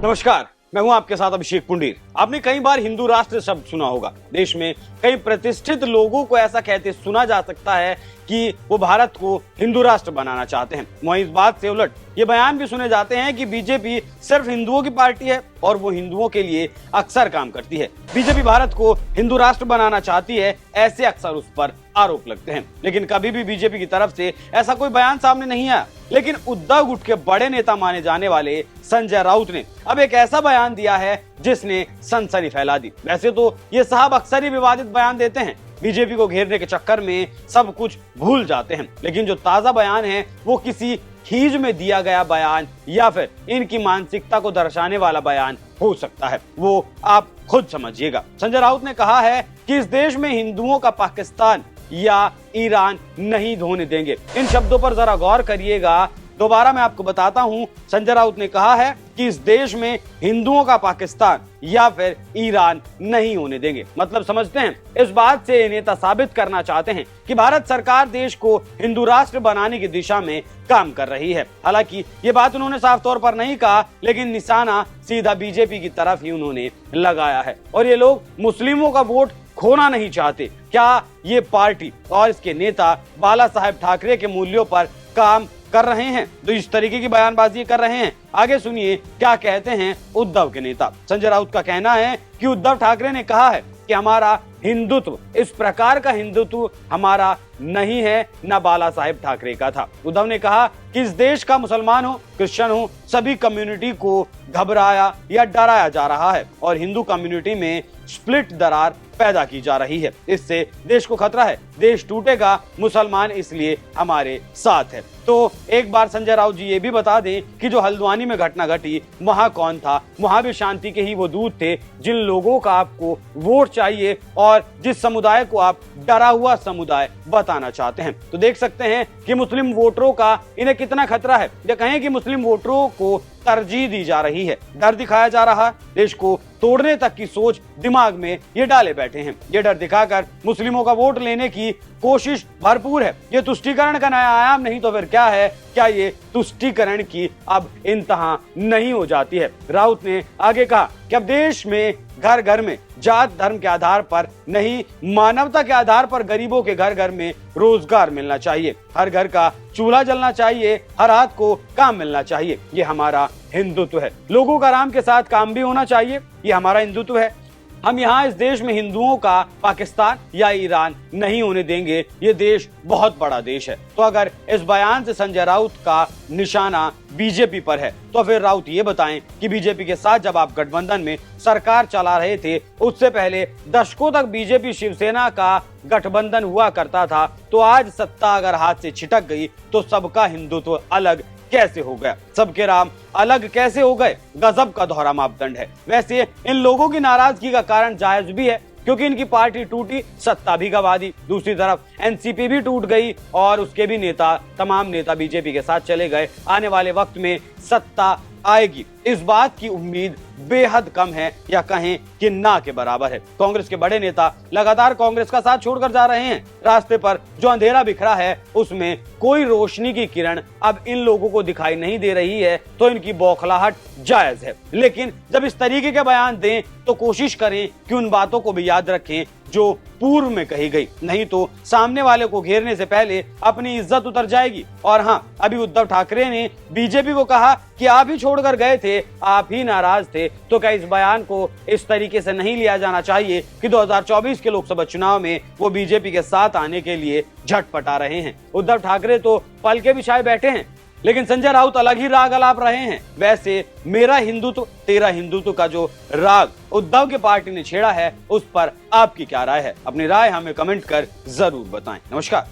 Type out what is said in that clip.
नमस्कार, मैं हूं आपके साथ अभिषेक पुंडीर। आपने कई बार हिंदू राष्ट्र शब्द सुना होगा। देश में कई प्रतिष्ठित लोगों को ऐसा कहते सुना जा सकता है कि वो भारत को हिंदू राष्ट्र बनाना चाहते हैं। वहीं इस बात से उलट ये बयान भी सुने जाते हैं कि बीजेपी सिर्फ हिंदुओं की पार्टी है और वो हिंदुओं के लिए अक्सर काम करती है। बीजेपी भारत को हिंदू राष्ट्र बनाना चाहती है, ऐसे अक्सर उस पर आरोप लगते हैं। लेकिन कभी भी बीजेपी की तरफ से ऐसा कोई बयान सामने नहीं आया। लेकिन उद्धव गुट के बड़े नेता माने जाने वाले संजय राउत ने अब एक ऐसा बयान दिया है जिसने सनसनी फैला दी। वैसे तो ये साहब अक्सर ही विवादित बयान देते हैं, बीजेपी को घेरने के चक्कर में सब कुछ भूल जाते हैं। लेकिन जो ताजा बयान है वो किसी खीज में दिया गया बयान या फिर इनकी मानसिकता को दर्शाने वाला बयान हो सकता है, वो आप खुद समझिएगा। संजय राउत ने कहा है कि इस देश में हिंदुओं का पाकिस्तान या ईरान नहीं होने देंगे। इन शब्दों पर जरा गौर करिएगा। दोबारा मैं आपको बताता हूं, संजय राउत ने कहा है कि इस देश में हिंदुओं का पाकिस्तान या फिर ईरान नहीं होने देंगे। मतलब समझते हैं, इस बात से ये नेता साबित करना चाहते हैं कि भारत सरकार देश को हिंदू राष्ट्र बनाने की दिशा में काम कर रही है। हालांकि ये बात उन्होंने साफ तौर पर नहीं कहा, लेकिन निशाना सीधा बीजेपी की तरफ ही उन्होंने लगाया है। और ये लोग मुस्लिमों का वोट खोना नहीं चाहते। क्या ये पार्टी और इसके नेता बाला साहेब ठाकरे के मूल्यों पर काम कर रहे हैं? तो इस तरीके की बयानबाजी कर रहे हैं। आगे सुनिए क्या कहते हैं उद्धव के नेता। संजय राउत का कहना है कि उद्धव ठाकरे ने कहा है कि हमारा हिंदुत्व इस प्रकार का हिंदुत्व हमारा नहीं है, न बाला साहेब ठाकरे का था। उद्धव ने कहा कि इस देश का मुसलमान हो, क्रिश्चियन हो, सभी कम्युनिटी को घबराया या डराया जा रहा है और हिंदू कम्युनिटी में स्प्लिट दरार पैदा की जा रही है। इससे देश को खतरा है, देश टूटेगा, मुसलमान इसलिए हमारे साथ है। तो एक बार संजय राउत जी ये भी बता दें कि जो हल्द्वानी में घटना घटी वहां कौन था? वहां भी शांति के ही वो दूत थे। जिन लोगों का आपको वोट चाहिए और जिस समुदाय को आप डरा हुआ समुदाय बताना चाहते हैं, तो देख सकते हैं कि मुस्लिम वोटरों का इन्हें कितना खतरा है। या कहें कि मुस्लिम वोटरों को तरजीह दी जा रही है, डर दिखाया जा रहा है। देश को तोड़ने तक की सोच दिमाग में ये डाले बैठे हैं। ये डर दिखाकर मुस्लिमों का वोट लेने की कोशिश भरपूर है। ये तुष्टीकरण का नया आयाम नहीं तो फिर क्या है? क्या ये तुष्टीकरण की अब इंतहा नहीं हो जाती है? राउत ने आगे कहा कि अब देश में घर घर में जात धर्म के आधार पर नहीं, मानवता के आधार पर गरीबों के घर घर में रोजगार मिलना चाहिए, हर घर का चूल्हा जलना चाहिए, हर हाथ को काम मिलना चाहिए। ये हमारा हिंदुत्व है। लोगों का आराम के साथ काम भी होना चाहिए, ये हमारा हिंदुत्व है। हम यहाँ इस देश में हिंदुओं का पाकिस्तान या ईरान नहीं होने देंगे। ये देश बहुत बड़ा देश है। तो अगर इस बयान से संजय राउत का निशाना बीजेपी पर है, तो फिर राउत ये बताएं कि बीजेपी के साथ जब आप गठबंधन में सरकार चला रहे थे, उससे पहले दशकों तक बीजेपी शिवसेना का गठबंधन हुआ करता था, तो आज सत्ता अगर हाथ से छिटक गई तो सबका हिंदुत्व अलग कैसे हो गया? सबके राम अलग कैसे हो गए? गजब का दोहरा मापदंड है। वैसे इन लोगों की नाराजगी का कारण जायज भी है, क्योंकि इनकी पार्टी टूटी, सत्ता भी गंवा दी। दूसरी तरफ एनसीपी भी टूट गई और उसके भी तमाम नेता बीजेपी के साथ चले गए। आने वाले वक्त में सत्ता आएगी, इस बात की उम्मीद बेहद कम है, या कहें कि ना के बराबर है। कांग्रेस के बड़े नेता लगातार कांग्रेस का साथ छोड़कर जा रहे हैं। रास्ते पर जो अंधेरा बिखरा है उसमें कोई रोशनी की किरण अब इन लोगों को दिखाई नहीं दे रही है, तो इनकी बौखलाहट जायज है। लेकिन जब इस तरीके के बयान दें तो कोशिश करें कि उन बातों को भी याद रखें जो पूर्व में कही गई, नहीं तो सामने वाले को घेरने से पहले अपनी इज्जत उतर जाएगी। और हाँ, अभी उद्धव ठाकरे ने बीजेपी को कहा कि आप ही छोड़कर गए थे, आप ही नाराज थे। तो क्या इस बयान को इस तरीके से नहीं लिया जाना चाहिए कि 2024 के लोकसभा चुनाव में वो बीजेपी के साथ आने के लिए झटपटा रहे हैं? उद्धव ठाकरे तो पल के बिछाए बैठे हैं, लेकिन संजय राउत अलग ही राग अलाप रहे हैं। वैसे मेरा हिंदुत्व तेरा हिंदुत्व का जो राग उद्धव की पार्टी ने छेड़ा है, उस पर आपकी क्या राय है? अपनी राय हमें कमेंट कर जरूर बताएं। नमस्कार।